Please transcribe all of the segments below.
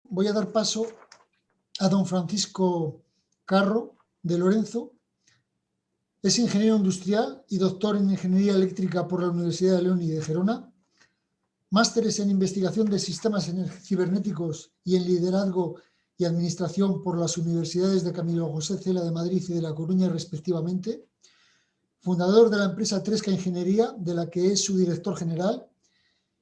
voy a dar paso a don Francisco Carro de Lorenzo. Es ingeniero industrial y doctor en Ingeniería Eléctrica por la Universidad de León y de Gerona. Másteres en Investigación de Sistemas Cibernéticos y en Liderazgo y Administración por las Universidades de Camilo José Cela de Madrid y de La Coruña, respectivamente. Fundador de la empresa Tresca Ingeniería, de la que es su director general.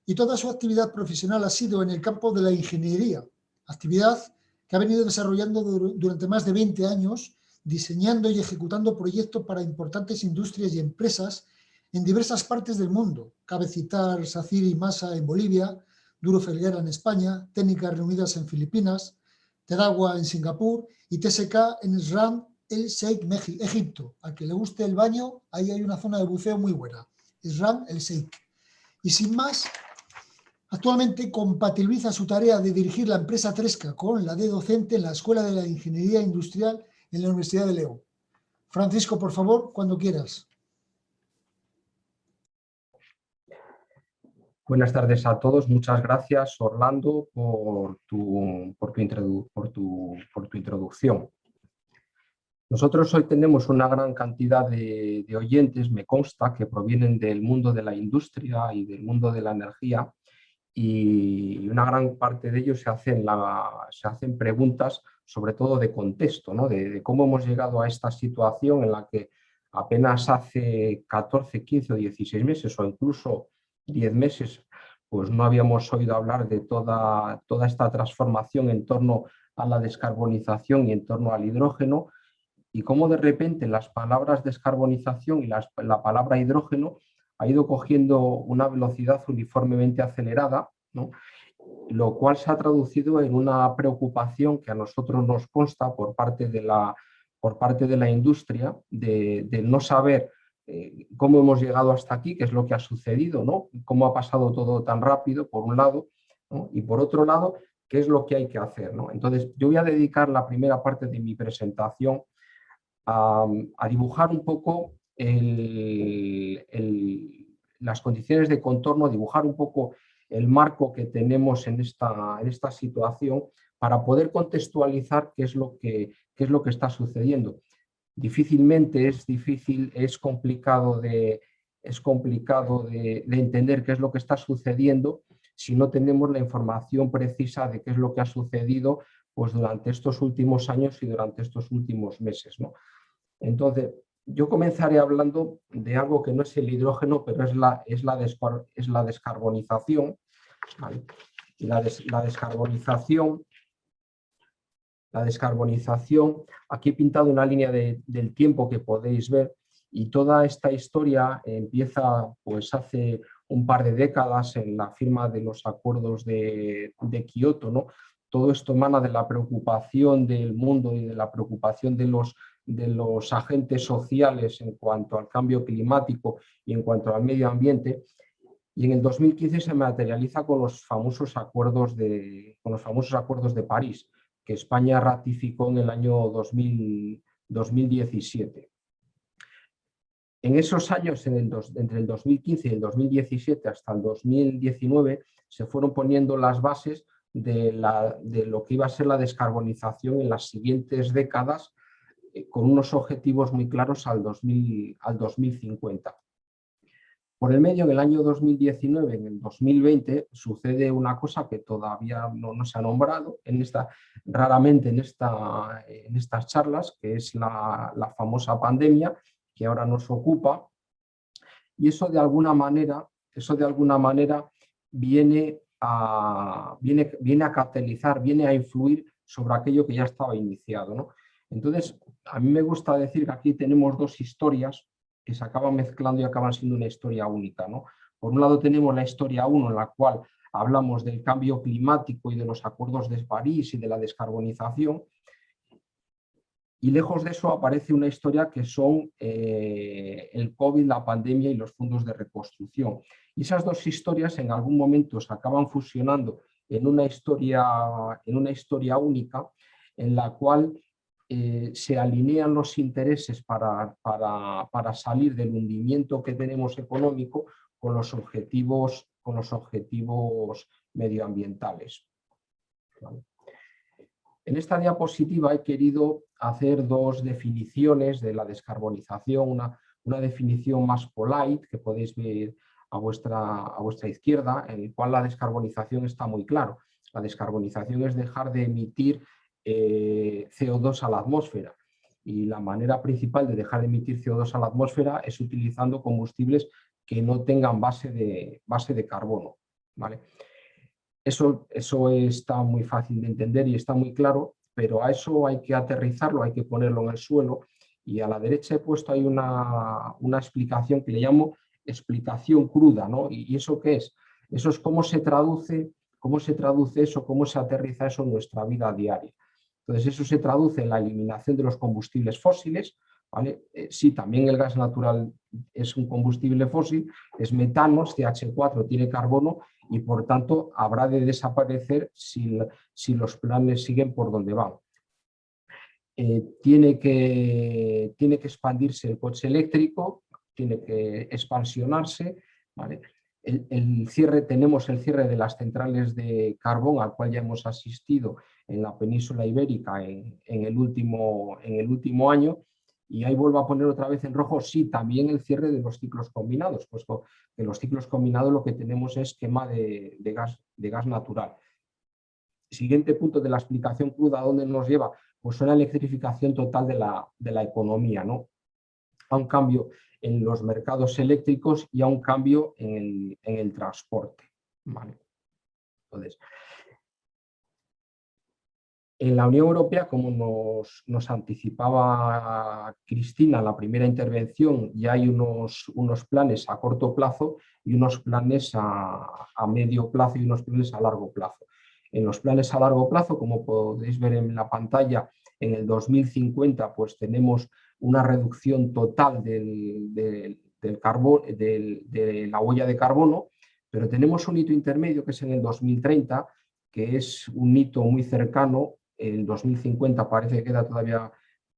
Y toda su actividad profesional ha sido en el campo de la ingeniería, actividad que ha venido desarrollando durante más de 20 años, diseñando y ejecutando proyectos para importantes industrias y empresas en diversas partes del mundo. Cabe citar SACIR y Masa en Bolivia, Duro Felguera en España, Técnicas Reunidas en Filipinas, Tedagua en Singapur y TSK en Sharm el Sheikh, Egipto. A quien le guste el baño, ahí hay una zona de buceo muy buena. Sharm el Sheikh. Y sin más, actualmente compatibiliza su tarea de dirigir la empresa Tresca con la de docente en la Escuela de la Ingeniería Industrial en la Universidad de León. Francisco, por favor, cuando quieras. Buenas tardes a todos. Muchas gracias, Orlando, por tu introducción. Nosotros hoy tenemos una gran cantidad de oyentes, me consta, que provienen del mundo de la industria y del mundo de la energía, y una gran parte de ellos se hacen preguntas sobre todo de contexto, ¿no? De cómo hemos llegado a esta situación en la que apenas hace 14, 15 o 16 meses o incluso 10 meses pues no habíamos oído hablar de toda esta transformación en torno a la descarbonización y en torno al hidrógeno, y cómo de repente las palabras descarbonización y la palabra hidrógeno ha ido cogiendo una velocidad uniformemente acelerada, ¿no? Lo cual se ha traducido en una preocupación que a nosotros nos consta por parte de la industria de no saber cómo hemos llegado hasta aquí, qué es lo que ha sucedido, ¿no? Cómo ha pasado todo tan rápido, por un lado, ¿no? Y por otro lado, qué es lo que hay que hacer, ¿no? Entonces, yo voy a dedicar la primera parte de mi presentación a dibujar un poco las condiciones de contorno, dibujar un poco el marco que tenemos en esta situación para poder contextualizar qué es lo que está sucediendo. Difícilmente es complicado de entender qué es lo que está sucediendo si no tenemos la información precisa de qué es lo que ha sucedido pues, durante estos últimos años y durante estos últimos meses, ¿no? Entonces, yo comenzaré hablando de algo que no es el hidrógeno, pero es la descarbonización, ¿vale? Y la descarbonización, aquí he pintado una línea del tiempo que podéis ver, y toda esta historia empieza pues hace un par de décadas en la firma de los acuerdos de Kioto, ¿no? Todo esto emana de la preocupación del mundo y de la preocupación de los agentes sociales en cuanto al cambio climático y en cuanto al medio ambiente, y en el 2015 se materializa con los famosos acuerdos de París, que España ratificó en el año 2017. En esos años, entre el 2015 y el 2017 hasta el 2019, se fueron poniendo las bases de lo que iba a ser la descarbonización en las siguientes décadas, con unos objetivos muy claros al 2050. Por el medio, en el año 2019, en el 2020, sucede una cosa que todavía no se ha nombrado raramente en estas charlas, que es la famosa pandemia que ahora nos ocupa, y eso de alguna manera viene a catalizar, viene a influir sobre aquello que ya estaba iniciado, ¿no? Entonces, a mí me gusta decir que aquí tenemos dos historias que se acaban mezclando y acaban siendo una historia única, ¿no? Por un lado tenemos la historia 1, en la cual hablamos del cambio climático y de los acuerdos de París y de la descarbonización, y lejos de eso aparece una historia que son el COVID, la pandemia y los fondos de reconstrucción. Y esas dos historias en algún momento se acaban fusionando en una historia única, en la cual se alinean los intereses para salir del hundimiento que tenemos económico con los objetivos medioambientales, ¿vale? En esta diapositiva he querido hacer dos definiciones de la descarbonización, una definición más polite que podéis ver a vuestra izquierda, en el cual la descarbonización está muy claro. La descarbonización es dejar de emitir CO2 a la atmósfera, y la manera principal de dejar de emitir CO2 a la atmósfera es utilizando combustibles que no tengan base de carbono, ¿vale? Eso está muy fácil de entender y está muy claro, pero a eso hay que aterrizarlo, hay que ponerlo en el suelo, y a la derecha he puesto ahí una explicación que le llamo explicación cruda, ¿no? ¿Y eso qué es? Eso es cómo se traduce eso, cómo se aterriza eso en nuestra vida diaria. Entonces, eso se traduce en la eliminación de los combustibles fósiles, ¿vale? Sí, también el gas natural es un combustible fósil, es metano, es CH4, tiene carbono, y por tanto habrá de desaparecer si los planes siguen por donde van. Tiene que expandirse el coche eléctrico, tiene que expansionarse, ¿vale? Tenemos el cierre de las centrales de carbón, al cual ya hemos asistido en la península ibérica en el último año, y ahí vuelvo a poner otra vez en rojo, sí, también el cierre de los ciclos combinados, puesto que los ciclos combinados lo que tenemos es quema de gas natural. Siguiente punto de la explicación cruda, ¿a dónde nos lleva? Pues una electrificación total de la economía, ¿no? A un cambio en los mercados eléctricos y a un cambio en el transporte, ¿vale? Entonces, en la Unión Europea, como nos anticipaba Cristina en la primera intervención, ya hay unos planes a corto plazo y unos planes a medio plazo y unos planes a largo plazo. En los planes a largo plazo, como podéis ver en la pantalla, en el 2050 pues tenemos una reducción total de la huella de carbono, pero tenemos un hito intermedio que es en el 2030, que es un hito muy cercano. El 2050 parece que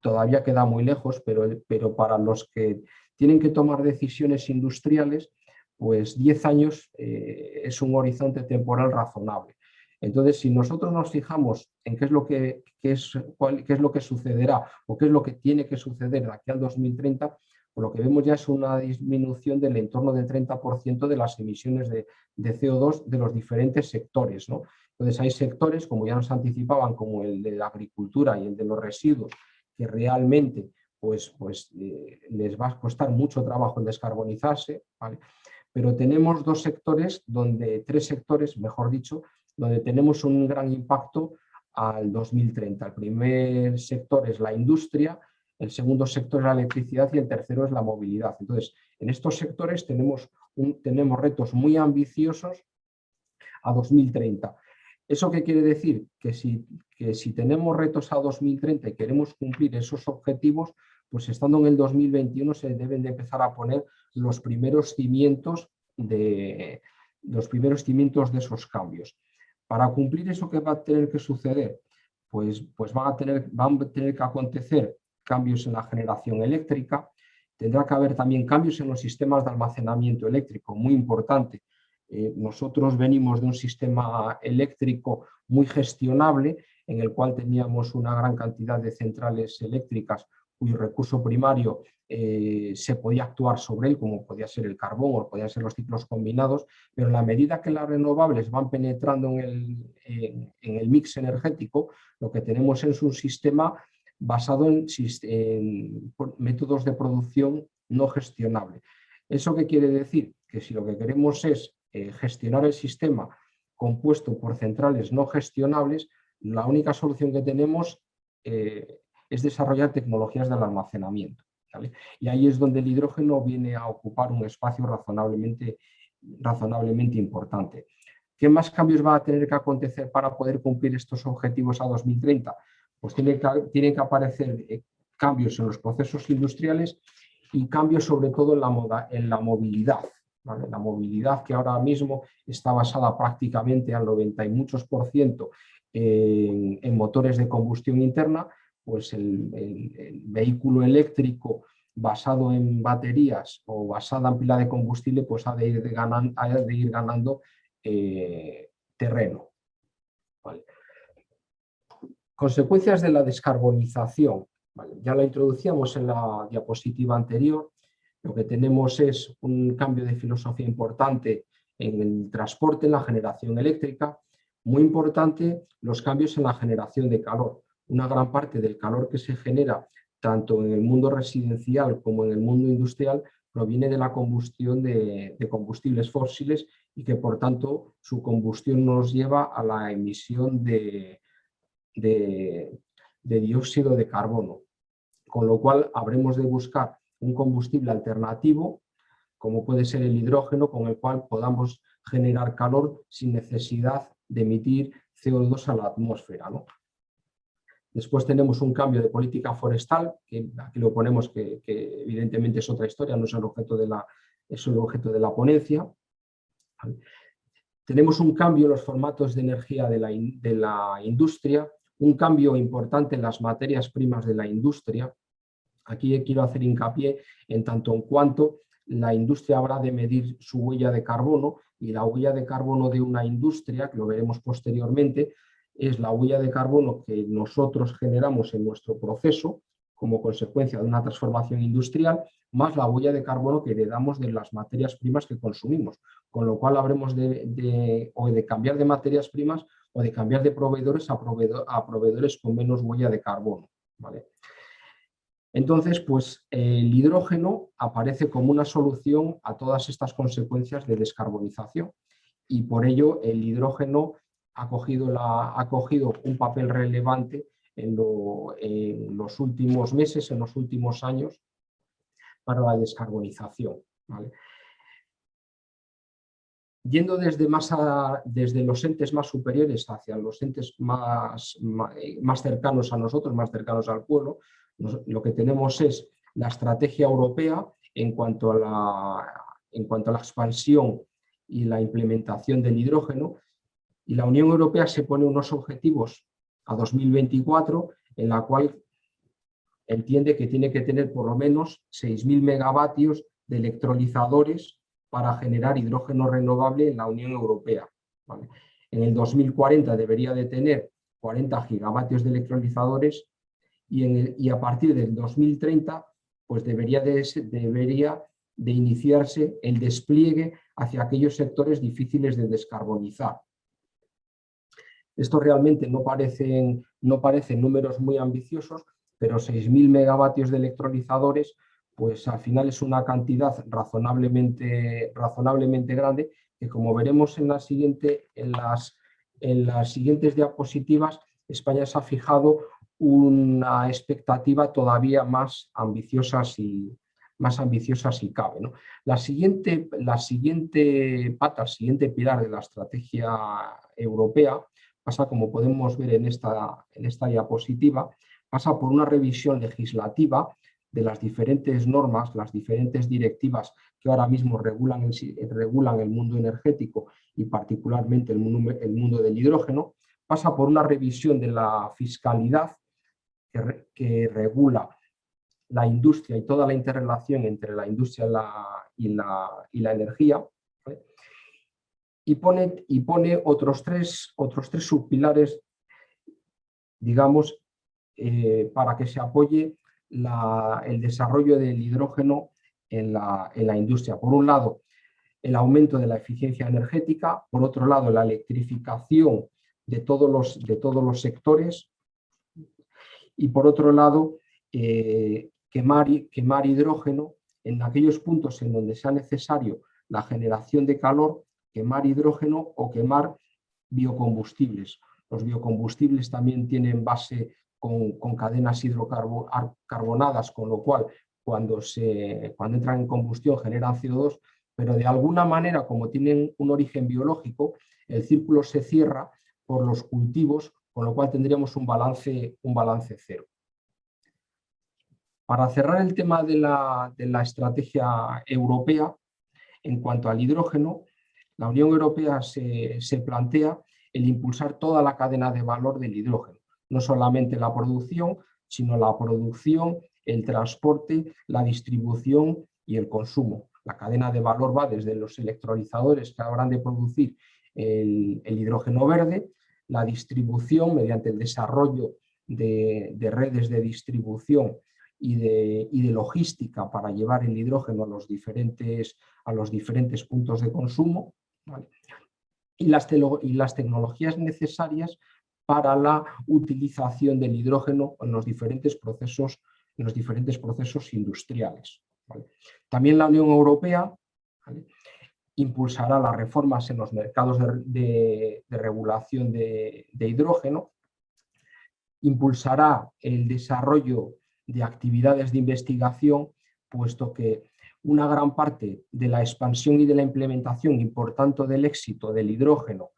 todavía queda muy lejos, pero para los que tienen que tomar decisiones industriales, pues 10 años es un horizonte temporal razonable. Entonces, si nosotros nos fijamos en qué es lo que sucederá o qué es lo que tiene que suceder de aquí al 2030, pues lo que vemos ya es una disminución del entorno del 30% de las emisiones de CO2 de los diferentes sectores, ¿no? Entonces hay sectores, como ya nos anticipaban, como el de la agricultura y el de los residuos, que realmente les va a costar mucho trabajo en descarbonizarse, ¿vale? Pero tenemos tres sectores, mejor dicho, donde tenemos un gran impacto al 2030. El primer sector es la industria, el segundo sector es la electricidad y el tercero es la movilidad. Entonces, en estos sectores tenemos retos muy ambiciosos a 2030. ¿Eso qué quiere decir? Que si tenemos retos a 2030 y queremos cumplir esos objetivos, pues estando en el 2021 se deben de empezar a poner los primeros cimientos de esos cambios. Para cumplir eso, ¿qué va a tener que suceder? Pues van a tener que acontecer cambios en la generación eléctrica, tendrá que haber también cambios en los sistemas de almacenamiento eléctrico, muy importante. Nosotros venimos de un sistema eléctrico muy gestionable, en el cual teníamos una gran cantidad de centrales eléctricas cuyo recurso primario se podía actuar sobre él, como podía ser el carbón o podían ser los ciclos combinados, pero en la medida que las renovables van penetrando en el mix energético, lo que tenemos es un sistema basado en métodos de producción no gestionable. ¿Eso qué quiere decir? Que si lo que queremos es gestionar el sistema compuesto por centrales no gestionables, la única solución que tenemos es desarrollar tecnologías del almacenamiento, ¿vale? Y ahí es donde el hidrógeno viene a ocupar un espacio razonablemente importante. ¿Qué más cambios van a tener que acontecer para poder cumplir estos objetivos a 2030? Pues tienen que aparecer cambios en los procesos industriales y cambios sobre todo en la movilidad, ¿vale? La movilidad, que ahora mismo está basada prácticamente al 90 y muchos por ciento en motores de combustión interna, pues el vehículo eléctrico basado en baterías o basada en pila de combustible, pues ha de ir ganando terreno, ¿vale? Consecuencias de la descarbonización. Vale, ya la introducíamos en la diapositiva anterior. Lo que tenemos es un cambio de filosofía importante en el transporte, en la generación eléctrica. Muy importante los cambios en la generación de calor. Una gran parte del calor que se genera tanto en el mundo residencial como en el mundo industrial proviene de la combustión de combustibles fósiles y que por tanto su combustión nos lleva a la emisión de dióxido de carbono, con lo cual habremos de buscar un combustible alternativo, como puede ser el hidrógeno, con el cual podamos generar calor sin necesidad de emitir CO2 a la atmósfera, ¿no? Después tenemos un cambio de política forestal, que aquí lo ponemos que evidentemente es otra historia, no es el objeto de la ponencia. Tenemos un cambio en los formatos de energía de la industria, un cambio importante en las materias primas de la industria. Aquí quiero hacer hincapié en tanto en cuanto la industria habrá de medir su huella de carbono, y la huella de carbono de una industria, que lo veremos posteriormente, es la huella de carbono que nosotros generamos en nuestro proceso como consecuencia de una transformación industrial, más la huella de carbono que heredamos de las materias primas que consumimos, con lo cual habremos de cambiar de materias primas o de cambiar de proveedores a proveedores con menos huella de carbono, ¿vale? Entonces, pues el hidrógeno aparece como una solución a todas estas consecuencias de descarbonización, y por ello el hidrógeno ha cogido un papel relevante en los últimos meses, en los últimos años, para la descarbonización, ¿vale? Yendo desde los entes más superiores hacia los entes más cercanos a nosotros, más cercanos al pueblo, lo que tenemos es la estrategia europea en cuanto a la expansión y la implementación del hidrógeno, y la Unión Europea se pone unos objetivos a 2024 en la cual entiende que tiene que tener por lo menos 6.000 megavatios de electrolizadores para generar hidrógeno renovable en la Unión Europea, ¿vale? En el 2040 debería de tener 40 gigavatios de electrolizadores, y a partir del 2030 pues debería de iniciarse el despliegue hacia aquellos sectores difíciles de descarbonizar. Esto realmente no parecen números muy ambiciosos, pero 6.000 megavatios de electrolizadores, pues al final es una cantidad razonablemente grande, que como veremos en las siguientes diapositivas, España se ha fijado una expectativa todavía más ambiciosa si cabe, ¿no? La siguiente pata, el siguiente pilar de la estrategia europea pasa, como podemos ver en esta diapositiva, pasa por una revisión legislativa de las diferentes normas, las diferentes directivas que ahora mismo regulan el mundo energético y particularmente el mundo del hidrógeno. Pasa por una revisión de la fiscalidad que regula la industria y toda la interrelación entre la industria y la energía, ¿vale? Y pone otros tres subpilares, digamos, para que se apoye el desarrollo del hidrógeno en la industria. Por un lado, el aumento de la eficiencia energética; por otro lado, la electrificación de todos los sectores; y por otro lado, quemar hidrógeno en aquellos puntos en donde sea necesario la generación de calor, quemar hidrógeno o quemar biocombustibles. Los biocombustibles también tienen base con cadenas hidrocarbonadas, con lo cual cuando entran en combustión generan CO2, pero de alguna manera, como tienen un origen biológico, el círculo se cierra por los cultivos, con lo cual tendríamos un balance cero. Para cerrar el tema de la estrategia europea, en cuanto al hidrógeno, la Unión Europea se plantea el impulsar toda la cadena de valor del hidrógeno, no solamente la producción, sino la producción, el transporte, la distribución y el consumo. La cadena de valor va desde los electrolizadores que habrán de producir el hidrógeno verde, la distribución mediante el desarrollo de redes de distribución y de logística para llevar el hidrógeno a los diferentes puntos de consumo, ¿vale? Y las tecnologías necesarias para la utilización del hidrógeno en los diferentes procesos industriales, ¿vale? También la Unión Europea, ¿vale?, impulsará las reformas en los mercados de regulación de hidrógeno, impulsará el desarrollo de actividades de investigación, puesto que una gran parte de la expansión y de la implementación y por tanto del éxito del hidrógeno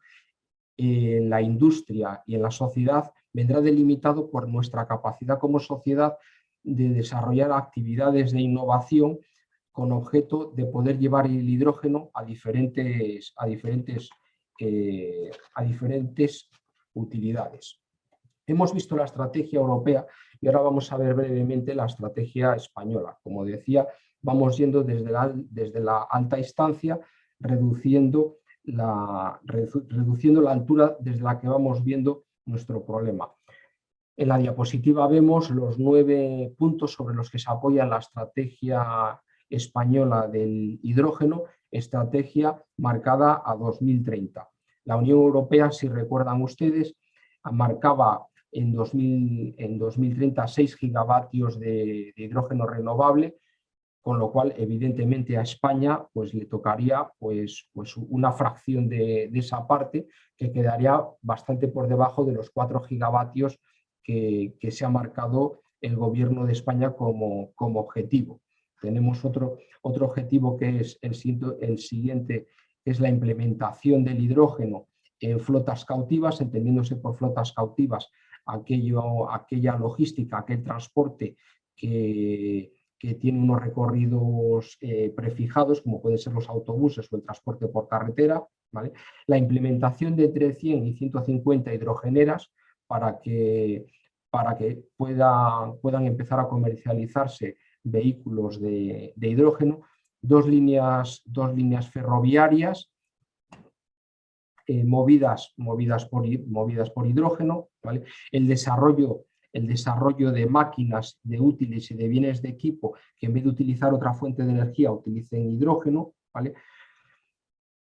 en la industria y en la sociedad vendrá delimitado por nuestra capacidad como sociedad de desarrollar actividades de innovación con objeto de poder llevar el hidrógeno a diferentes utilidades. Hemos visto la estrategia europea y ahora vamos a ver brevemente la estrategia española. Como decía, vamos yendo desde la alta instancia, reduciendo la altura desde la que vamos viendo nuestro problema. En la diapositiva vemos los 9 puntos sobre los que se apoya la estrategia española del hidrógeno, estrategia marcada a 2030. La Unión Europea, si recuerdan ustedes, marcaba en 2030 6 gigavatios de hidrógeno renovable, con lo cual evidentemente a España pues, le tocaría pues una fracción de esa parte, que quedaría bastante por debajo de los 4 gigavatios que se ha marcado el gobierno de España como objetivo. Tenemos otro objetivo que es el siguiente, que es la implementación del hidrógeno en flotas cautivas, entendiéndose por flotas cautivas aquella logística, aquel transporte que tiene unos recorridos prefijados, como pueden ser los autobuses o el transporte por carretera, ¿vale? La implementación de entre 100 y 150 hidrogeneras para que puedan empezar a comercializarse vehículos de hidrógeno, dos líneas ferroviarias movidas por hidrógeno, ¿vale? El desarrollo de máquinas, de útiles y de bienes de equipo que en vez de utilizar otra fuente de energía utilicen hidrógeno, ¿vale?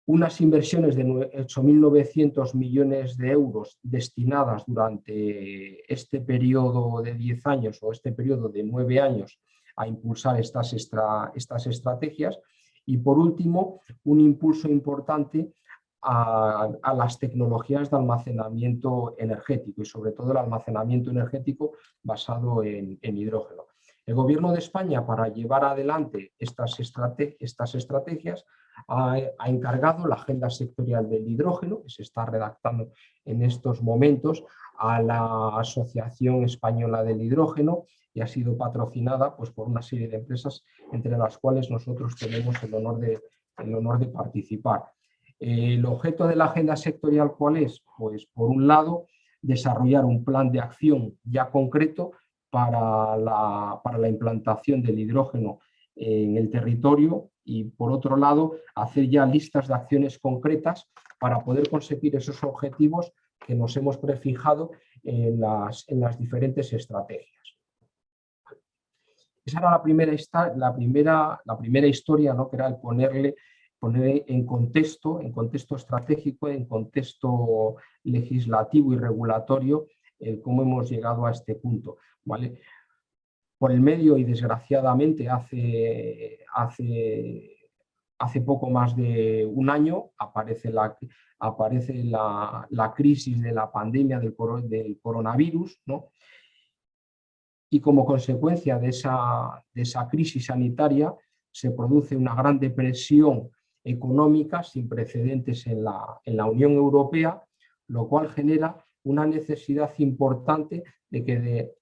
Unas inversiones de 8.900 millones de euros destinadas durante este periodo de 10 años o este periodo de 9 años a impulsar estas estrategias. Y por último, un impulso importante a las tecnologías de almacenamiento energético y sobre todo el almacenamiento energético basado en hidrógeno. El Gobierno de España, para llevar adelante estas estrategias, ha encargado la Agenda Sectorial del Hidrógeno, que se está redactando en estos momentos, a la Asociación Española del Hidrógeno, y ha sido patrocinada pues, por una serie de empresas, entre las cuales nosotros tenemos el honor de participar. El objeto de la agenda sectorial, ¿cuál es? Pues por un lado, desarrollar un plan de acción ya concreto para la implantación del hidrógeno en el territorio y, por otro lado, hacer ya listas de acciones concretas para poder conseguir esos objetivos que nos hemos prefijado en las diferentes estrategias. Esa era la primera historia, ¿no? Que era el poner en contexto estratégico, en contexto legislativo y regulatorio, cómo hemos llegado a este punto, ¿vale? Por el medio, y desgraciadamente hace poco más de un año, aparece la crisis de la pandemia del coronavirus, ¿no? Y como consecuencia de esa crisis sanitaria se produce una gran depresión económica sin precedentes en la Unión Europea, lo cual genera una necesidad importante de que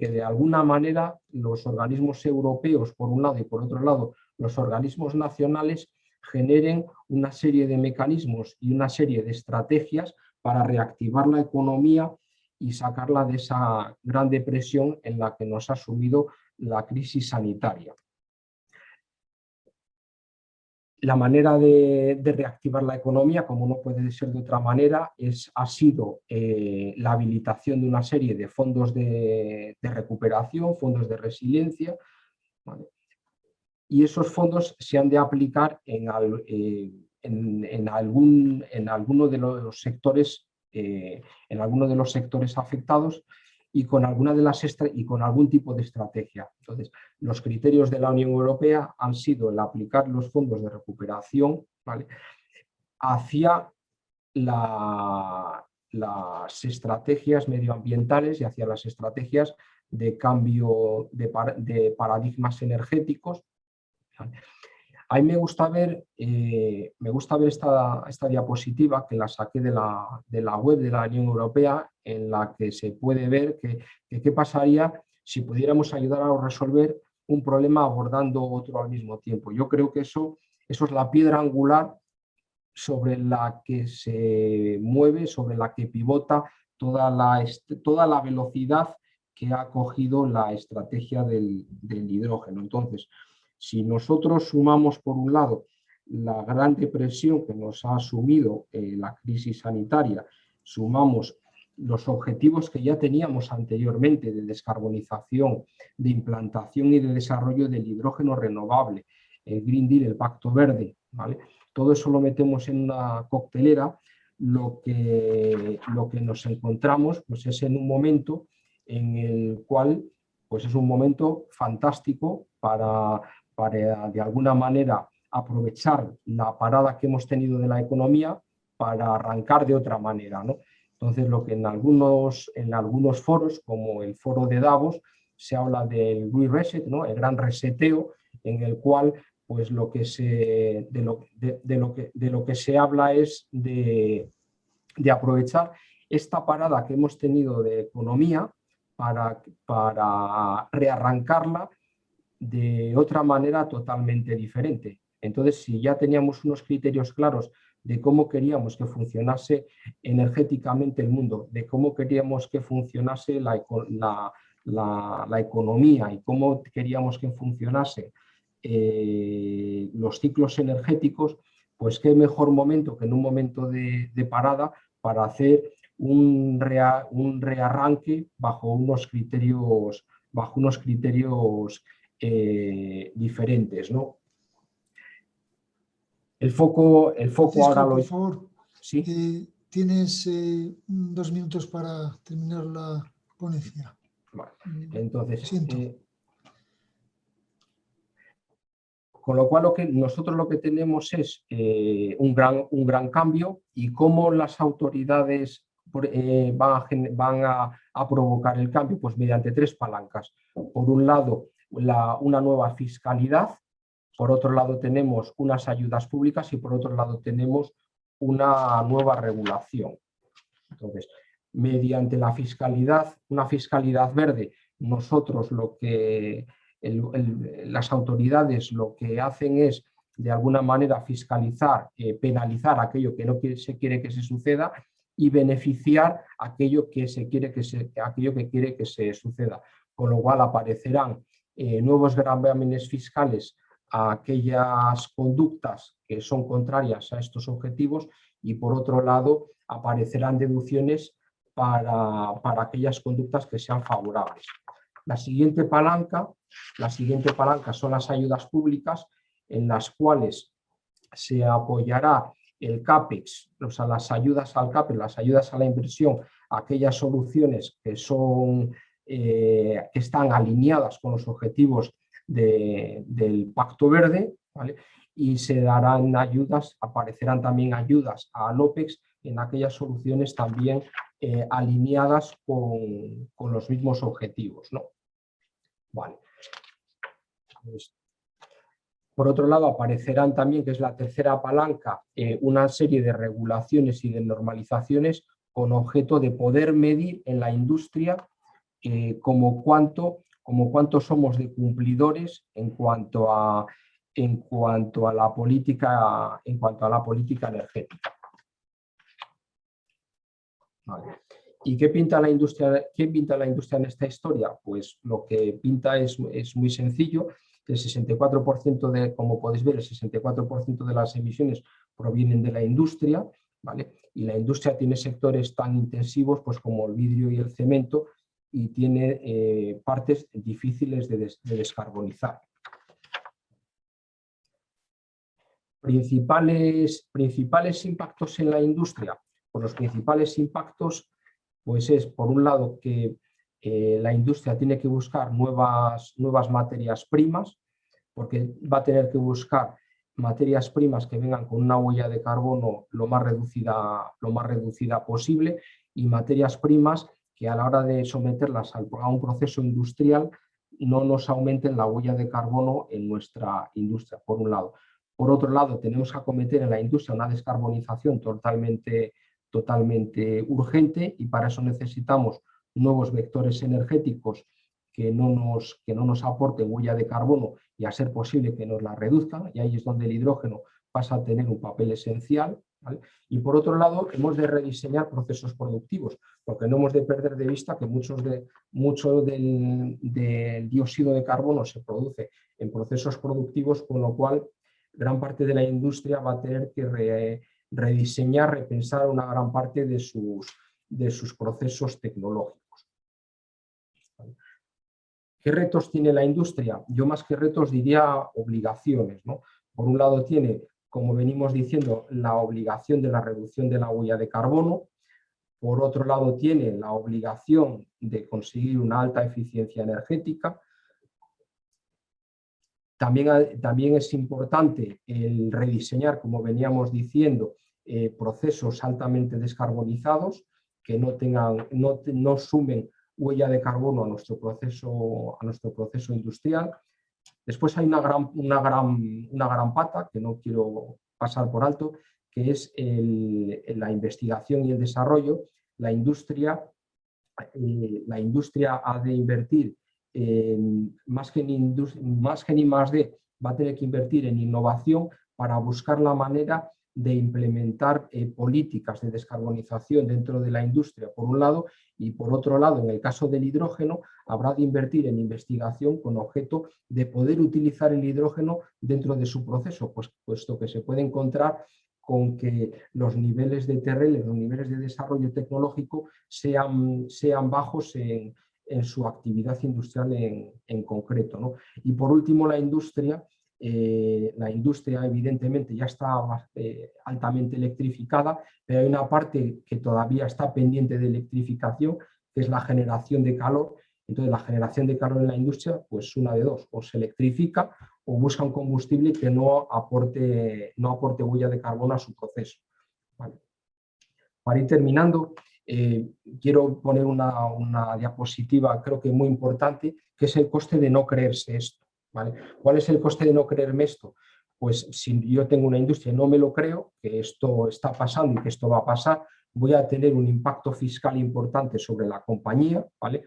de alguna manera los organismos europeos, por un lado, y por otro lado los organismos nacionales, generen una serie de mecanismos y una serie de estrategias para reactivar la economía y sacarla de esa gran depresión en la que nos ha sumido la crisis sanitaria. La manera de reactivar la economía, como no puede ser de otra manera, ha sido la habilitación de una serie de fondos de recuperación, fondos de resiliencia, ¿vale? Y esos fondos se han de aplicar en alguno de los sectores, afectados y con algún tipo de estrategia. Entonces, los criterios de la Unión Europea han sido el aplicar los fondos de recuperación, ¿vale?, hacia las estrategias medioambientales y hacia las estrategias de cambio de paradigmas energéticos, ¿vale? A mí me gusta ver esta diapositiva, que la saqué de la web de la Unión Europea, en la que se puede ver qué pasaría si pudiéramos ayudar a resolver un problema abordando otro al mismo tiempo. Yo creo que eso es la piedra angular sobre la que se mueve, sobre la que pivota toda la velocidad que ha cogido la estrategia del hidrógeno. Entonces, si nosotros sumamos, por un lado, la gran depresión que nos ha asumido la crisis sanitaria, sumamos los objetivos que ya teníamos anteriormente de descarbonización, de implantación y de desarrollo del hidrógeno renovable, el Green Deal, el Pacto Verde, ¿vale?, todo eso lo metemos en una coctelera, lo que nos encontramos pues es en un momento en el cual pues es un momento fantástico para de alguna manera aprovechar la parada que hemos tenido de la economía para arrancar de otra manera, ¿no? Entonces, lo que en algunos foros, como el foro de Davos, se habla del Great Reset, ¿no?, el gran reseteo, en el cual pues de lo que se habla es de aprovechar esta parada que hemos tenido de economía para rearrancarla de otra manera totalmente diferente. Entonces, si ya teníamos unos criterios claros de cómo queríamos que funcionase energéticamente el mundo, de cómo queríamos que funcionase la economía y cómo queríamos que funcionase los ciclos energéticos, pues qué mejor momento que en un momento de parada para hacer un rearranque bajo unos criterios diferentes, ¿no? El foco Francisco, ahora por favor, ¿sí? tienes 2 minutos para terminar la ponencia. Vale. Entonces, Siento. con lo cual nosotros lo que tenemos es un gran cambio, y cómo las autoridades van a provocar el cambio, pues mediante 3 palancas. Por un lado, una nueva fiscalidad, por otro lado tenemos unas ayudas públicas y por otro lado tenemos una nueva regulación. Entonces, mediante la fiscalidad, una fiscalidad verde, nosotros las autoridades lo que hacen es, de alguna manera, fiscalizar, penalizar aquello que no se quiere que se suceda y beneficiar aquello que quiere que se suceda. Con lo cual aparecerán nuevos gravámenes fiscales a aquellas conductas que son contrarias a estos objetivos, y por otro lado aparecerán deducciones para aquellas conductas que sean favorables. La siguiente palanca son las ayudas públicas, en las cuales se apoyará el CAPEX, o sea, las ayudas al CAPEX, las ayudas a la inversión, aquellas soluciones que están alineadas con los objetivos del Pacto Verde, ¿vale? Y se darán aparecerán también ayudas al OPEX en aquellas soluciones también alineadas con los mismos objetivos, ¿no? Vale. Por otro lado, aparecerán también, que es la tercera palanca, una serie de regulaciones y de normalizaciones con objeto de poder medir en la industria como cuánto somos de cumplidores en cuanto a la política energética. Vale. ¿Y qué pinta la industria en esta historia? Pues lo que pinta es muy sencillo. El 64% de, como podéis ver, el 64% de las emisiones provienen de la industria, ¿vale? Y la industria tiene sectores tan intensivos pues, como el vidrio y el cemento, y tiene partes difíciles de descarbonizar. Principales impactos en la industria. Pues los principales impactos pues es, por un lado, que la industria tiene que buscar nuevas materias primas, porque va a tener que buscar materias primas que vengan con una huella de carbono lo más reducida posible, y materias primas que a la hora de someterlas a un proceso industrial no nos aumenten la huella de carbono en nuestra industria, por un lado. Por otro lado, tenemos que acometer en la industria una descarbonización totalmente urgente, y para eso necesitamos nuevos vectores energéticos que no nos aporten huella de carbono y, a ser posible, que nos la reduzcan, y ahí es donde el hidrógeno pasa a tener un papel esencial, ¿vale? Y por otro lado, hemos de rediseñar procesos productivos, porque no hemos de perder de vista que mucho del dióxido de carbono se produce en procesos productivos, con lo cual gran parte de la industria va a tener que rediseñar, repensar una gran parte de sus procesos tecnológicos. ¿Qué retos tiene la industria? Yo, más que retos, diría obligaciones, ¿no? Por un lado tiene, como venimos diciendo, la obligación de la reducción de la huella de carbono. Por otro lado tiene la obligación de conseguir una alta eficiencia energética. También es importante el rediseñar, como veníamos diciendo, procesos altamente descarbonizados que no sumen huella de carbono a nuestro proceso industrial. Después hay una gran pata que no quiero pasar por alto, que es la investigación y el desarrollo. La industria ha de invertir más que en I+D, va a tener que invertir en innovación para buscar la manera de implementar políticas de descarbonización dentro de la industria, por un lado, y por otro lado, en el caso del hidrógeno, habrá de invertir en investigación con objeto de poder utilizar el hidrógeno dentro de su proceso, puesto que se puede encontrar con que los niveles de TRL, los niveles de desarrollo tecnológico, sean bajos en su actividad industrial en concreto, ¿no? Y por último, la industria evidentemente ya está altamente electrificada, pero hay una parte que todavía está pendiente de electrificación, que es la generación de calor. Entonces, la generación de calor en la industria, pues una de dos: o se electrifica o busca un combustible que no aporte huella de carbono a su proceso. ¿Vale? Para ir terminando, quiero poner una diapositiva, creo que muy importante, que es el coste de no creerse esto, ¿vale? ¿Cuál es el coste de no creerme esto? Pues si yo tengo una industria y no me lo creo, que esto está pasando y que esto va a pasar, voy a tener un impacto fiscal importante sobre la compañía, ¿vale?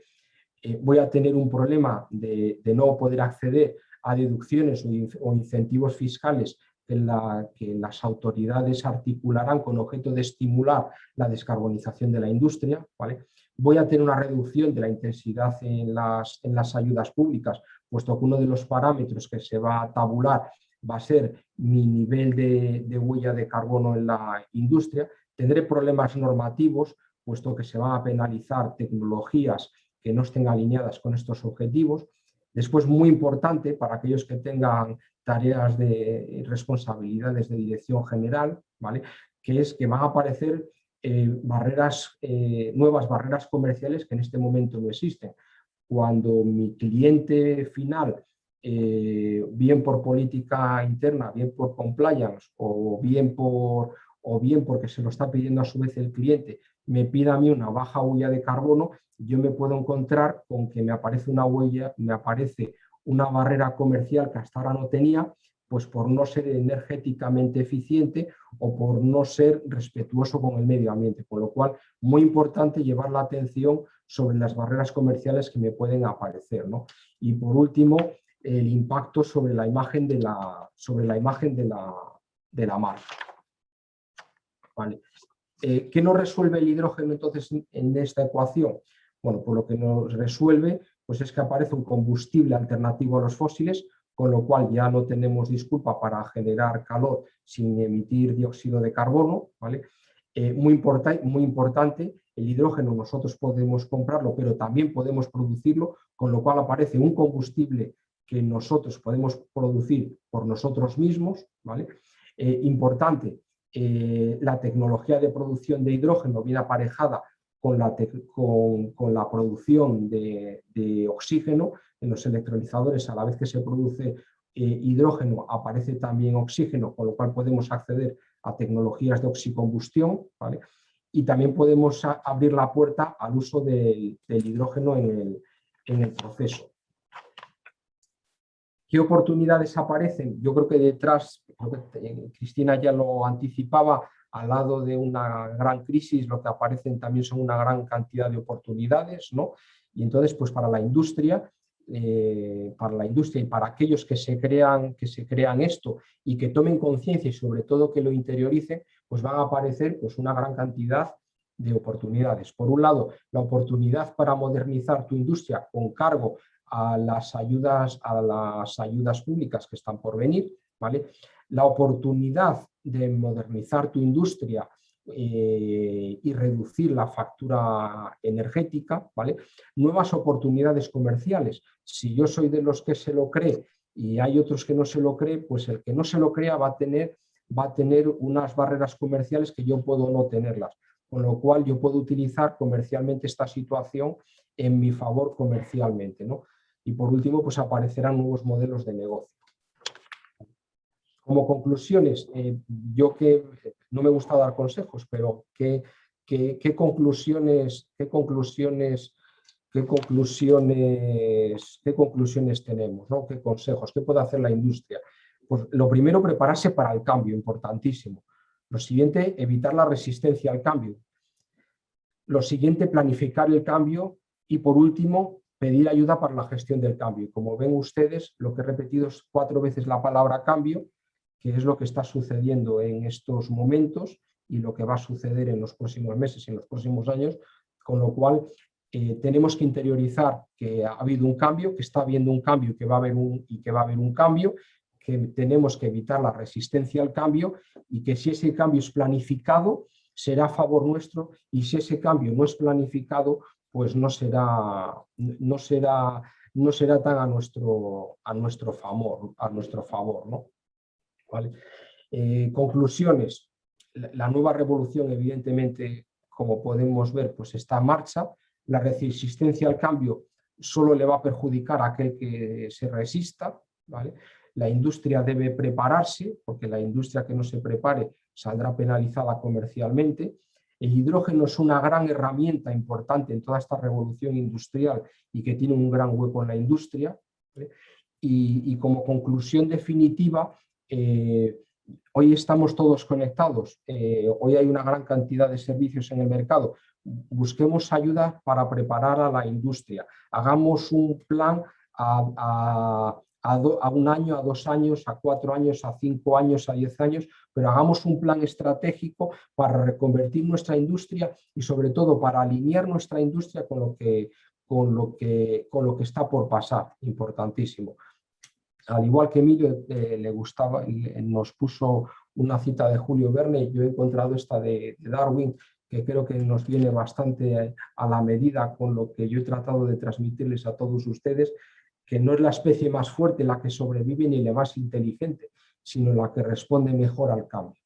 Voy a tener un problema de no poder acceder a deducciones o incentivos fiscales que las autoridades articularán con objeto de estimular la descarbonización de la industria, ¿vale? Voy a tener una reducción de la intensidad en las ayudas públicas, puesto que uno de los parámetros que se va a tabular va a ser mi nivel de huella de carbono en la industria. Tendré problemas normativos, puesto que se van a penalizar tecnologías que no estén alineadas con estos objetivos. Después, muy importante para aquellos que tengan tareas de responsabilidades de dirección general, ¿vale?, que es que van a aparecer nuevas barreras comerciales que en este momento no existen. Cuando mi cliente final, bien por política interna, bien por compliance o bien porque se lo está pidiendo a su vez el cliente, me pida a mí una baja huella de carbono, yo me puedo encontrar con que me aparece una barrera comercial que hasta ahora no tenía, pues por no ser energéticamente eficiente o por no ser respetuoso con el medio ambiente. Con lo cual, muy importante llevar la atención sobre las barreras comerciales que me pueden aparecer, ¿no? Y por último, el impacto sobre la imagen de la marca. ¿Vale? ¿Qué nos resuelve el hidrógeno entonces en esta ecuación? Bueno, pues lo que nos resuelve pues es que aparece un combustible alternativo a los fósiles, con lo cual ya no tenemos disculpa para generar calor sin emitir dióxido de carbono, ¿vale? Muy importante, el hidrógeno nosotros podemos comprarlo, pero también podemos producirlo, con lo cual aparece un combustible que nosotros podemos producir por nosotros mismos, ¿vale? Importante, la tecnología de producción de hidrógeno viene aparejada con la producción de oxígeno. En los electrolizadores, a la vez que se produce hidrógeno, aparece también oxígeno, con lo cual podemos acceder a tecnologías de oxicombustión, ¿vale? Y también podemos abrir la puerta al uso del hidrógeno en el proceso. ¿Qué oportunidades aparecen? Yo creo que detrás, Cristina ya lo anticipaba, al lado de una gran crisis, lo que aparecen también son una gran cantidad de oportunidades, ¿no? Y entonces, pues para la industria y para aquellos que se crean esto y que tomen conciencia y sobre todo que lo interioricen, pues van a aparecer pues una gran cantidad de oportunidades. Por un lado, la oportunidad para modernizar tu industria con cargo a las ayudas públicas que están por venir, ¿vale? La oportunidad de modernizar tu industria y reducir la factura energética, ¿vale? Nuevas oportunidades comerciales. Si yo soy de los que se lo cree y hay otros que no se lo cree, pues el que no se lo crea va a tener unas barreras comerciales que yo puedo no tenerlas, con lo cual yo puedo utilizar comercialmente esta situación en mi favor comercialmente, ¿no? Y por último, pues aparecerán nuevos modelos de negocio. Como conclusiones, yo que no me gusta dar consejos, pero ¿qué conclusiones tenemos, ¿no? ¿Qué consejos? ¿Qué puede hacer la industria? Pues lo primero, prepararse para el cambio, importantísimo. Lo siguiente, evitar la resistencia al cambio. Lo siguiente, planificar el cambio. Y por último, pedir ayuda para la gestión del cambio. Como ven ustedes, lo que he repetido es 4 veces la palabra cambio, que es lo que está sucediendo en estos momentos y lo que va a suceder en los próximos meses, en los próximos años, con lo cual tenemos que interiorizar que ha habido un cambio, que está habiendo un cambio, que va a haber un cambio, que tenemos que evitar la resistencia al cambio y que si ese cambio es planificado, será a favor nuestro, y si ese cambio no es planificado, pues no será tan a nuestro favor, ¿no? ¿Vale? Conclusiones. La nueva revolución, evidentemente, como podemos ver, pues está en marcha. La resistencia al cambio solo le va a perjudicar a aquel que se resista, ¿vale? La industria debe prepararse, porque la industria que no se prepare saldrá penalizada comercialmente. El hidrógeno es una gran herramienta importante en toda esta revolución industrial y que tiene un gran hueco en la industria, ¿vale? Y como conclusión definitiva, hoy estamos todos conectados, hoy hay una gran cantidad de servicios en el mercado. Busquemos ayuda para preparar a la industria. Hagamos un plan a 1 año, a 2 años, a 4 años, a 5 años, a 10 años, pero hagamos un plan estratégico para reconvertir nuestra industria y sobre todo para alinear nuestra industria con lo que está por pasar, importantísimo. Al igual que Emilio le gustaba, nos puso una cita de Julio Verne, yo he encontrado esta de Darwin, que creo que nos viene bastante a la medida con lo que yo he tratado de transmitirles a todos ustedes, que no es la especie más fuerte la que sobrevive ni la más inteligente, sino la que responde mejor al cambio.